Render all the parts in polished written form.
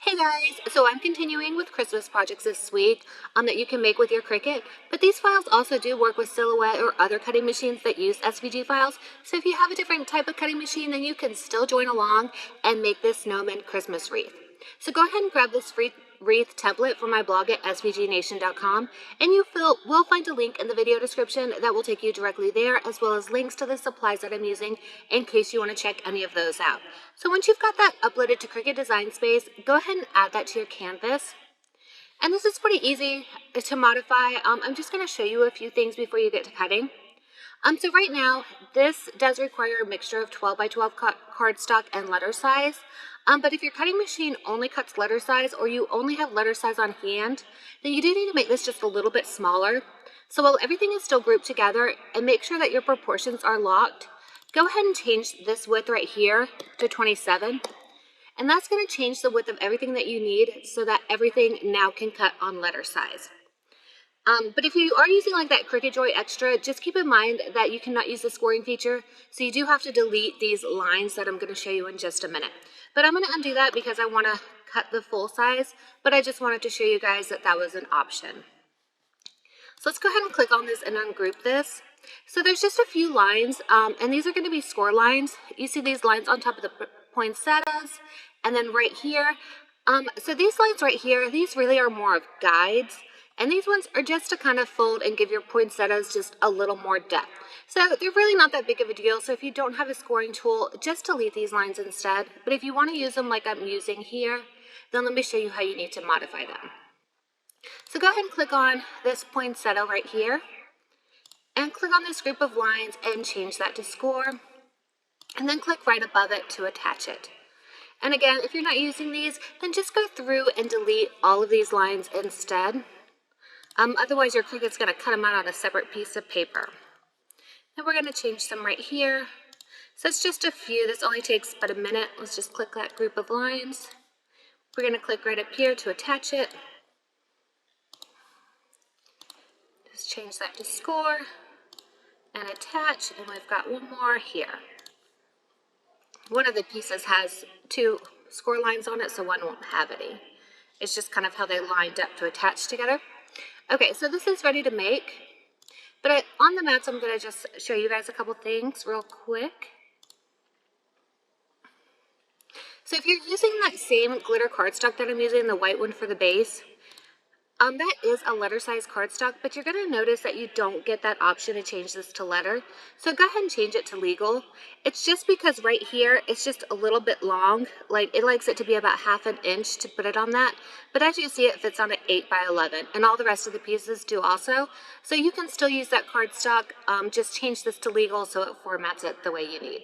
Hey guys, so I'm continuing with Christmas projects this week that you can make with your Cricut, but these files also do work with Silhouette or other cutting machines that use SVG files, so if you have a different type of cutting machine, then you can still join along and make this Snowman Christmas wreath. So go ahead and grab this free wreath template from my blog at svgnation.com, and will find a link in the video description that will take you directly there, as well as links to the supplies that I'm using in case you want to check any of those out. So once you've got that uploaded to Cricut Design Space, go ahead and add that to your canvas. And this is pretty easy to modify. I'm just going to show you a few things before you get to cutting. So right now, this does require a mixture of 12 by 12 cardstock and letter size. But if your cutting machine only cuts letter size, or you only have letter size on hand, then you do need to make this just a little bit smaller. So while everything is still grouped together, and make sure that your proportions are locked, go ahead and change this width right here to 27. And that's going to change the width of everything that you need so that everything now can cut on letter size. But if you are using like that Cricut Joy Extra, just keep in mind that you cannot use the scoring feature, so you do have to delete these lines that I'm going to show you in just a minute. But I'm going to undo that because I want to cut the full size, but I just wanted to show you guys that that was an option. So let's go ahead and click on this and ungroup this. So there's just a few lines, and these are going to be score lines. You see these lines on top of the poinsettias, and then right here. So these lines right here, these really are more of guides. And these ones are just to kind of fold and give your poinsettias just a little more depth. So they're really not that big of a deal. So if you don't have a scoring tool, just delete these lines instead. But if you want to use them like I'm using here, then let me show you how you need to modify them. So go ahead and click on this poinsettia right here. And click on this group of lines and change that to score. And then click right above it to attach it. And again, if you're not using these, then just go through and delete all of these lines instead. Otherwise, your Cricut's going to cut them out on a separate piece of paper. Then we're going to change some right here. So it's just a few. This only takes about a minute. Let's just click that group of lines. We're going to click right up here to attach it. Just change that to score and attach. And we've got one more here. One of the pieces has two score lines on it, so one won't have any. It's just kind of how they lined up to attach together. Okay, so this is ready to make, but on the mats, I'm going to just show you guys a couple things real quick. So if you're using that same glitter cardstock that I'm using, the white one for the base, that is a letter size cardstock, but you're going to notice that you don't get that option to change this to letter. So go ahead and change it to legal. It's just because right here, it's just a little bit long. Like it likes it to be about ½ an inch to put it on that. But as you see, it fits on an 8 by 11, and all the rest of the pieces do also. So you can still use that cardstock, just change this to legal so it formats it the way you need.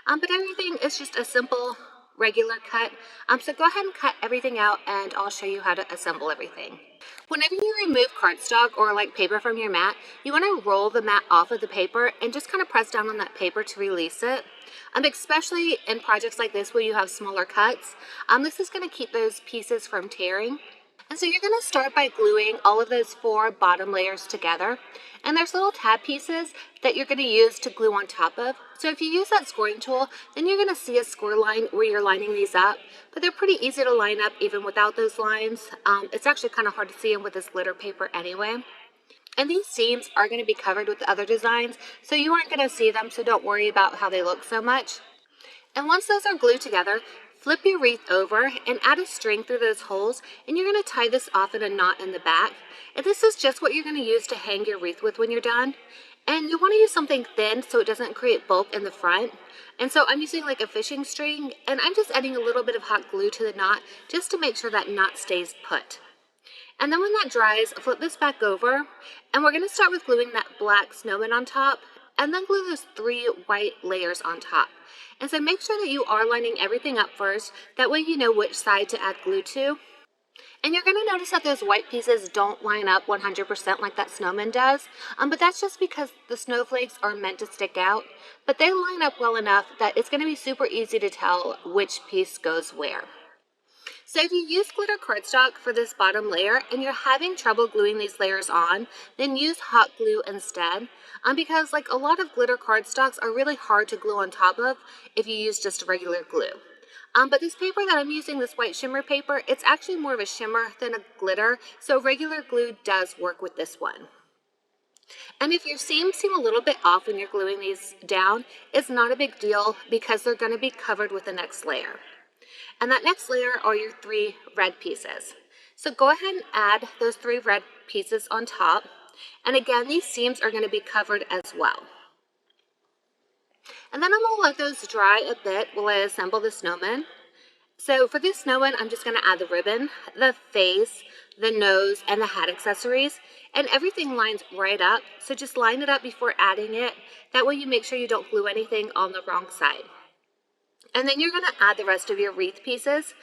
But everything is just a simple regular cut. So go ahead and cut everything out, and I'll show you how to assemble everything. Whenever you remove cardstock or like paper from your mat, you want to roll the mat off of the paper and just kind of press down on that paper to release it. Especially in projects like this where you have smaller cuts, this is going to keep those pieces from tearing. And so you're going to start by gluing all of those 4 bottom layers together. And there's little tab pieces that you're going to use to glue on top of. So if you use that scoring tool, then you're going to see a score line where you're lining these up. But they're pretty easy to line up even without those lines. It's actually kind of hard to see them with this glitter paper anyway. And these seams are going to be covered with other designs, so you aren't going to see them, so don't worry about how they look so much. And once those are glued together, flip your wreath over and add a string through those holes, and you're going to tie this off in a knot in the back. And this is just what you're going to use to hang your wreath with when you're done. And you want to use something thin so it doesn't create bulk in the front. And so I'm using like a fishing string, and I'm just adding a little bit of hot glue to the knot just to make sure that knot stays put. And then when that dries, flip this back over, and we're going to start with gluing that black snowman on top, and then glue those 3 white layers on top. And so make sure that you are lining everything up first, that way you know which side to add glue to. And you're going to notice that those white pieces don't line up 100% like that snowman does, but that's just because the snowflakes are meant to stick out, but they line up well enough that it's going to be super easy to tell which piece goes where. So if you use glitter cardstock for this bottom layer and you're having trouble gluing these layers on, then use hot glue instead. Because like a lot of glitter cardstocks are really hard to glue on top of if you use just regular glue. But this paper that I'm using, this white shimmer paper, it's actually more of a shimmer than a glitter, so regular glue does work with this one. And if your seams seem a little bit off when you're gluing these down, it's not a big deal because they're going to be covered with the next layer. And that next layer are your 3 red pieces. So go ahead and add those 3 red pieces on top. And again, these seams are going to be covered as well. And then I'm going to let those dry a bit while I assemble the snowman. So for this snowman, I'm just going to add the ribbon, the face, the nose, and the hat accessories. And everything lines right up. So just line it up before adding it. That way you make sure you don't glue anything on the wrong side. And then you're going to add the rest of your wreath pieces.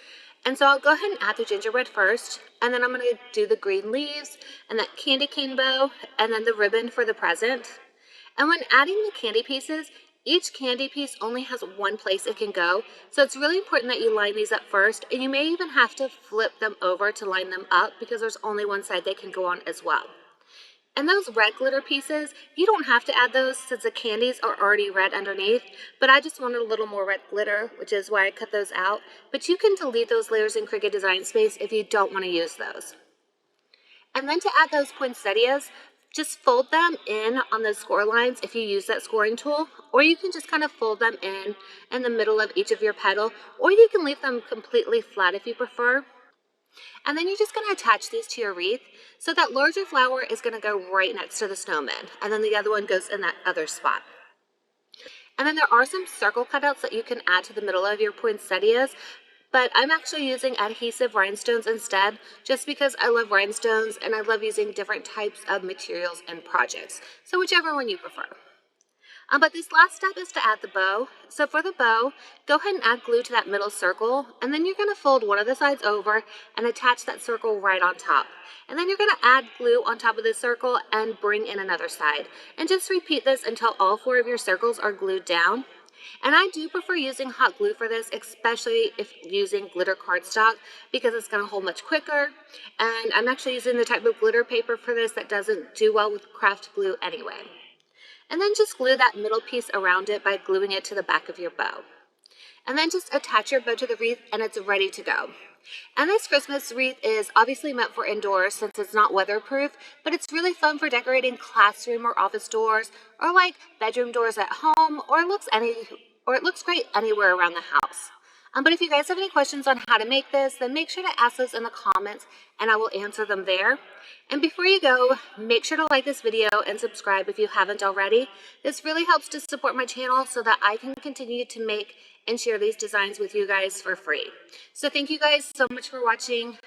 And so I'll go ahead and add the gingerbread first. And then I'm going to do the green leaves and that candy cane bow and then the ribbon for the present. And when adding the candy pieces, each candy piece only has one place it can go, so it's really important that you line these up first, and you may even have to flip them over to line them up because there's only one side they can go on as well. And those red glitter pieces, you don't have to add those since the candies are already red underneath, but I just wanted a little more red glitter, which is why I cut those out. But you can delete those layers in Cricut Design Space if you don't want to use those. And then to add those poinsettias, just fold them in on those score lines if you use that scoring tool, or you can just kind of fold them in the middle of each of your petal, or you can leave them completely flat if you prefer. And then you're just going to attach these to your wreath. So that larger flower is going to go right next to the snowman, and then the other one goes in that other spot. And then there are some circle cutouts that you can add to the middle of your poinsettias, but I'm actually using adhesive rhinestones instead, just because I love rhinestones and I love using different types of materials and projects. So whichever one you prefer. But this last step is to add the bow. So for the bow, go ahead and add glue to that middle circle, and then you're going to fold one of the sides over and attach that circle right on top. And then you're going to add glue on top of this circle and bring in another side. And just repeat this until all 4 of your circles are glued down. And I do prefer using hot glue for this, especially if using glitter cardstock, because it's going to hold much quicker. And I'm actually using the type of glitter paper for this that doesn't do well with craft glue anyway. And then just glue that middle piece around it by gluing it to the back of your bow. And then just attach your bow to the wreath and it's ready to go. And this Christmas wreath is obviously meant for indoors since it's not weatherproof, but it's really fun for decorating classroom or office doors, or like bedroom doors at home, or it looks great anywhere around the house. But if you guys have any questions on how to make this, then make sure to ask those in the comments and I will answer them there. And before you go, make sure to like this video and subscribe if you haven't already. This really helps to support my channel so that I can continue to make and share these designs with you guys for free. So thank you guys so much for watching.